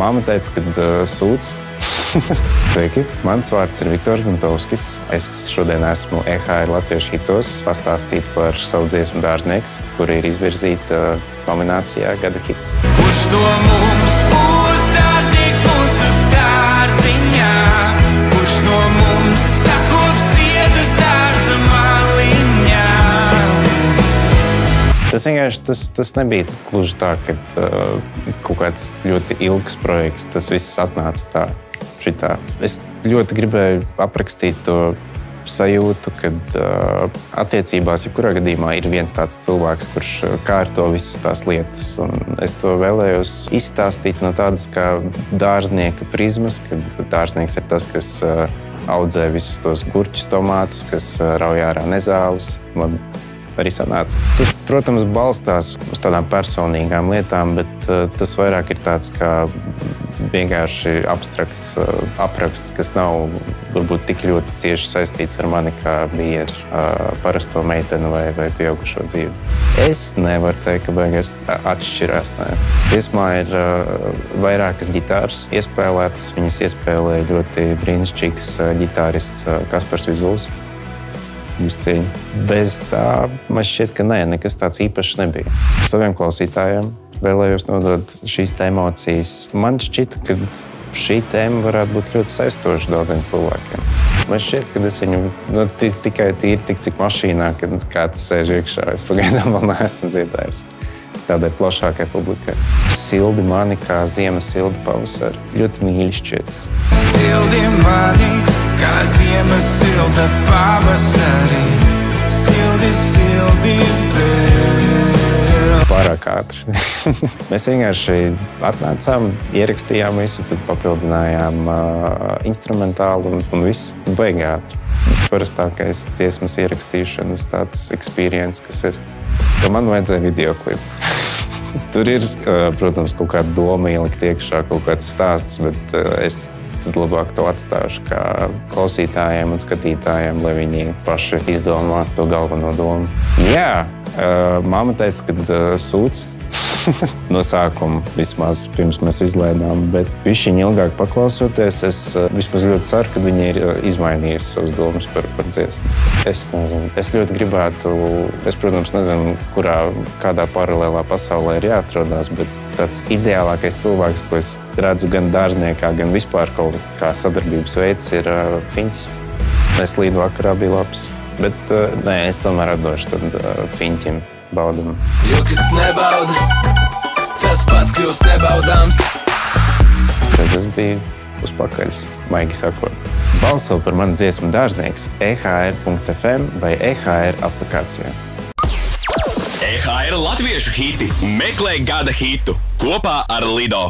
Māma teica, ka sūdz. Sveiki, mans vārds ir Viktors Guntovskis. Es šodien esmu EHR Latviešu hitos pastāstīt par savu dziesmu Dārznieks, kura ir izvirzīta nominācijā Gada hits. Kurš no mums būs dārznieks mūsu dārziņā? Kurš no mums sakops ziedus dārza maliņā? Tas nebija gluži tā, ka kaut kāds ļoti ilgs projekts, tas viss atnāca tā. Šitā. Es ļoti gribēju aprakstīt to sajūtu, kad attiecībās, jebkurā gadījumā, ir viens tāds cilvēks, kurš kārto visas tās lietas. Un es to vēlējos izstāstīt no tādas kā dārznieka prizmas, kad dārznieks ir tas, kas audzē visus tos gurķus, tomātus, kas rauj ārā nezāles. Man arī sanāca. Tas, protams, balstās uz tādām personīgām lietām, bet tas vairāk ir tāds kā vienkārši abstrakts apraksts, kas nav varbūt tik ļoti cieši saistīts ar mani, kā bija ar parasto meiteni vai pieaugušo dzīvi. Es nevaru teikt, ka beigās atšķirās. Dziesmā ir vairākas ģitāras iespēlētas. Viņas iespēlē ļoti brīnišķīgs ģitārists Kaspars Vizuls. Jūs cieņu. Bez tā man šķiet, ka nekas tāds īpašs nebija. Saviem klausītājiem vēlējos nodot šīs emocijas. Man šķita, ka šī tēma varētu būt ļoti saistoša daudziem cilvēkiem. Man šķiet, ka es viņu tikai tīri tik, cik mašīnā, kad kāds sēž iekšā. Es pagaidām vēl neesmu dzirdējis tādai plašākai publikai. Sildi mani kā ziemas sildi pavasari. Ļoti mīļi šķiet. Sildi mani kā ziemas silda pavasari. Sildi, sildi vēl. Pārāk ātri. Mēs vienkārši atnācām, ierakstījām visu, tad papildinājām instrumentālu un viss baigā ātri. Parastākais dziesmas ierakstīšanas tāds experience, kas ir, ka man vajadzēja videoklipu. Tur ir, protams, kaut kāda doma ielikt iekšā, kaut kāds stāsts, bet es tad labāk to atstāšu kā klausītājiem un skatītājiem, lai viņi paši izdomā to galveno domu. Jā, māma teica, ka sūdz no sākuma vismaz pirms mēs izlaidām, bet bišķiņ ilgāk paklausoties, es vismaz ļoti ceru, ka viņi ir izmainījusi savas domas par dziesmu. Es nezinu, es ļoti gribētu, es, protams, nezinu, kādā paralēlā pasaulē ir jāatrodās, bet tāds ideālākais cilvēks, ko es redzu gan dārzniekā, gan vispār kaut kā sadarbības veids, ir Fiņķis. Es līdz vakarā bija labs, bet nē, es tomēr atdošu tad Fiņķim baudam. Jo kas nebauda, tas pats kļūst nebaudāms. Tad tas bija uz pakaļas, maigi sakot. Balso par manu dziesmu Dārznieks ehr.fm vai EHR aplikācijā. EHR Latviešu hiti meklē Gada hitu kopā ar Lido.